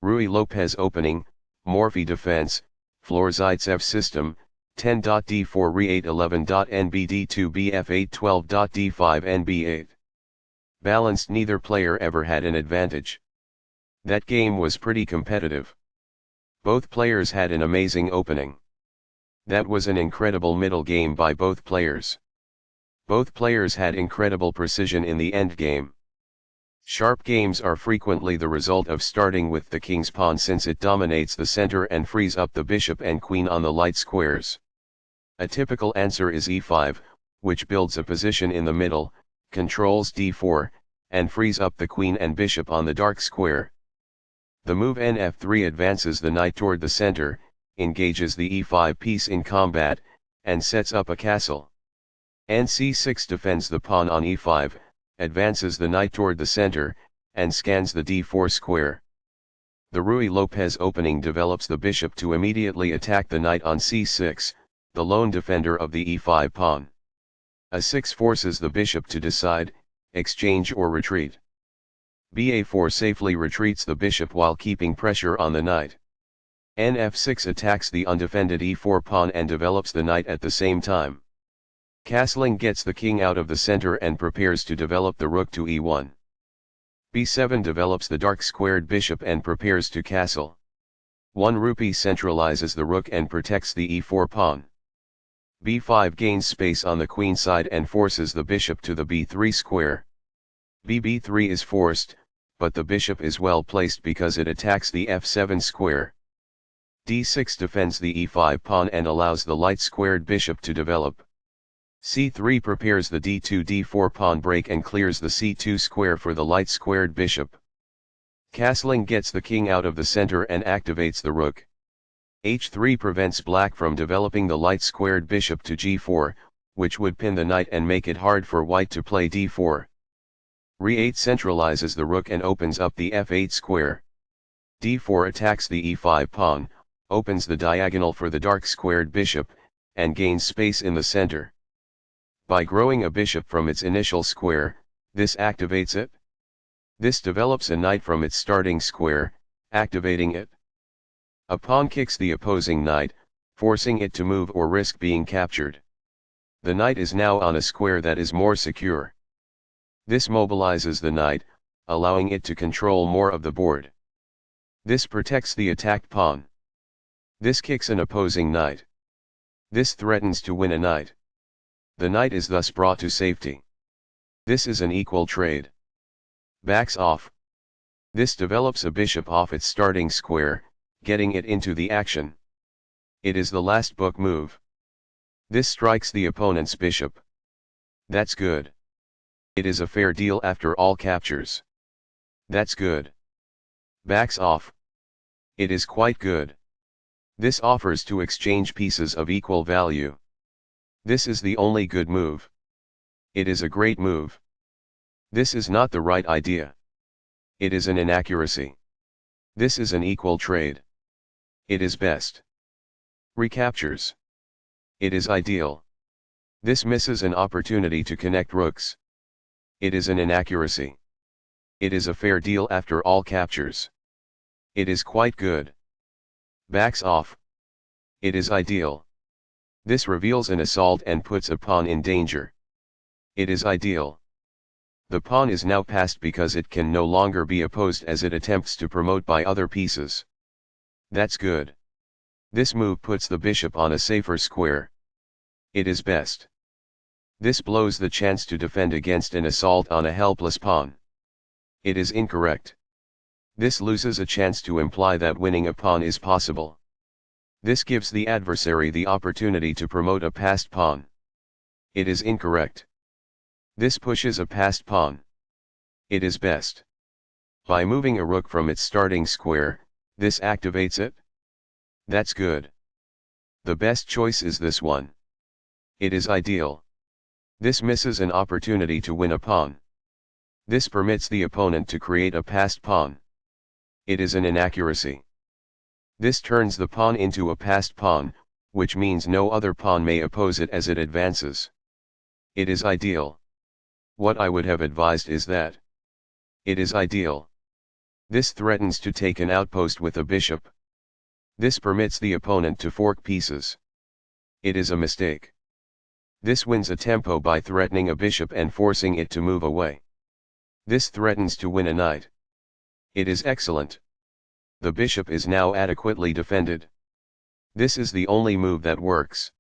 Ruy Lopez opening, Morphy defense, Flohr-Zaitsev system, 10.d4 Re8 11.nbd2 bf8 12.d5 nb8. Balanced, neither player ever had an advantage. That game was pretty competitive. Both players had an amazing opening. That was an incredible middle game by both players. Both players had incredible precision in the end game. Sharp games are frequently the result of starting with the king's pawn, since it dominates the center and frees up the bishop and queen on the light squares. A typical answer is e5, which builds a position in the middle, controls d4, and frees up the queen and bishop on the dark square. The move nf3 advances the knight toward the center, engages the e5 piece in combat, and sets up a castle. nc6 defends the pawn on e5, advances the knight toward the center, and scans the d4 square. The Ruy Lopez opening develops the bishop to immediately attack the knight on c6, the lone defender of the e5 pawn. a6 forces the bishop to decide, exchange or retreat. ba4 safely retreats the bishop while keeping pressure on the knight. nf6 attacks the undefended e4 pawn and develops the knight at the same time. Castling gets the king out of the center and prepares to develop the rook to e1. b7 develops the dark squared bishop and prepares to castle. 1 rupee centralizes the rook and protects the e4 pawn. b5 gains space on the queen side and forces the bishop to the b3 square. bb3 is forced, but the bishop is well placed because it attacks the f7 square. d6 defends the e5 pawn and allows the light squared bishop to develop. c3 prepares the d2-d4 pawn break and clears the c2 square for the light squared bishop. Castling gets the king out of the center and activates the rook. h3 prevents black from developing the light squared bishop to g4, which would pin the knight and make it hard for white to play d4. Re8 centralizes the rook and opens up the f8 square. d4 attacks the e5 pawn, opens the diagonal for the dark squared bishop, and gains space in the center. By growing a bishop from its initial square, this activates it. This develops a knight from its starting square, activating it. A pawn kicks the opposing knight, forcing it to move or risk being captured. The knight is now on a square that is more secure. This mobilizes the knight, allowing it to control more of the board. This protects the attacked pawn. This kicks an opposing knight. This threatens to win a knight. The knight is thus brought to safety. This is an equal trade. Backs off. This develops a bishop off its starting square, getting it into the action. It is the last book move. This strikes the opponent's bishop. That's good. It is a fair deal after all captures. That's good. Backs off. It is quite good. This offers to exchange pieces of equal value. This is the only good move. It is a great move. This is not the right idea. It is an inaccuracy. This is an equal trade. It is best. Recaptures. It is ideal. This misses an opportunity to connect rooks. It is an inaccuracy. It is a fair deal after all captures. It is quite good. Backs off. It is ideal. This reveals an assault and puts a pawn in danger. It is ideal. The pawn is now passed because it can no longer be opposed as it attempts to promote by other pieces. That's good. This move puts the bishop on a safer square. It is best. This blows the chance to defend against an assault on a helpless pawn. It is incorrect. This loses a chance to imply that winning a pawn is possible. This gives the adversary the opportunity to promote a passed pawn. It is incorrect. This pushes a passed pawn. It is best. By moving a rook from its starting square, this activates it. That's good. The best choice is this one. It is ideal. This misses an opportunity to win a pawn. This permits the opponent to create a passed pawn. It is an inaccuracy. This turns the pawn into a passed pawn, which means no other pawn may oppose it as it advances. It is ideal. What I would have advised is that it is ideal. This threatens to take an outpost with a bishop. This permits the opponent to fork pieces. It is a mistake. This wins a tempo by threatening a bishop and forcing it to move away. This threatens to win a knight. It is excellent. The bishop is now adequately defended. This is the only move that works.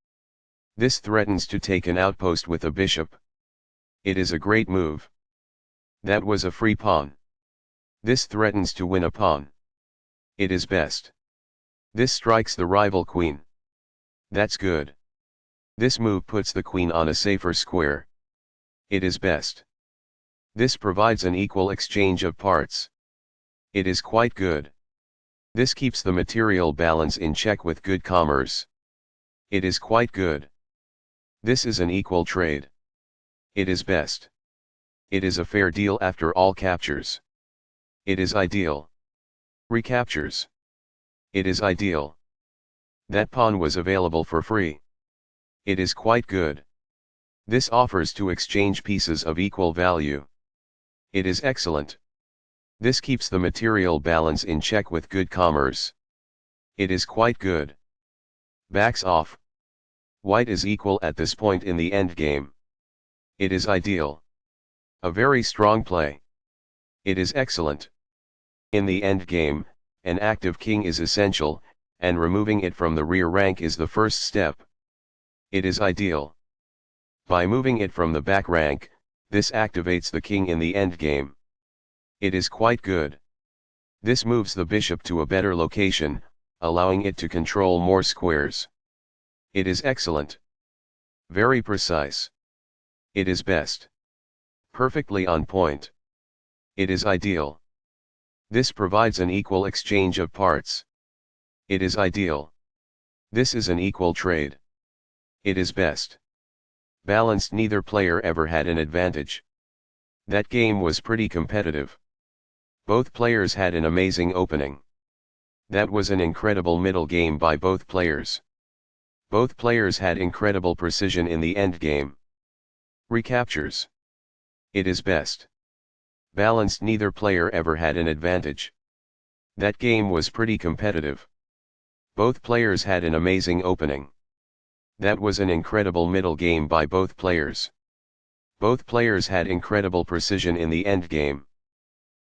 This threatens to take an outpost with a bishop. It is a great move. That was a free pawn. This threatens to win a pawn. It is best. This strikes the rival queen. That's good. This move puts the queen on a safer square. It is best. This provides an equal exchange of parts. It is quite good. This keeps the material balance in check with good commerce. It is quite good. This is an equal trade. It is best. It is a fair deal after all captures. It is ideal. Recaptures. It is ideal. That pawn was available for free. It is quite good. This offers to exchange pieces of equal value. It is excellent. This keeps the material balance in check with good commerce. It is quite good. Backs off. White is equal at this point in the endgame. It is ideal. A very strong play. It is excellent. In the endgame, an active king is essential, and removing it from the rear rank is the first step. It is ideal. By moving it from the back rank, this activates the king in the endgame. It is quite good. This moves the bishop to a better location, allowing it to control more squares. It is excellent. Very precise. It is best. Perfectly on point. It is ideal. This provides an equal exchange of parts. It is ideal. This is an equal trade. It is best. Balanced. Neither player ever had an advantage. That game was pretty competitive. Both players had an amazing opening. That was an incredible middle game by both players. Both players had incredible precision in the endgame. Recaptures. It is best. Balanced. Neither player ever had an advantage. That game was pretty competitive. Both players had an amazing opening. That was an incredible middle game by both players. Both players had incredible precision in the endgame.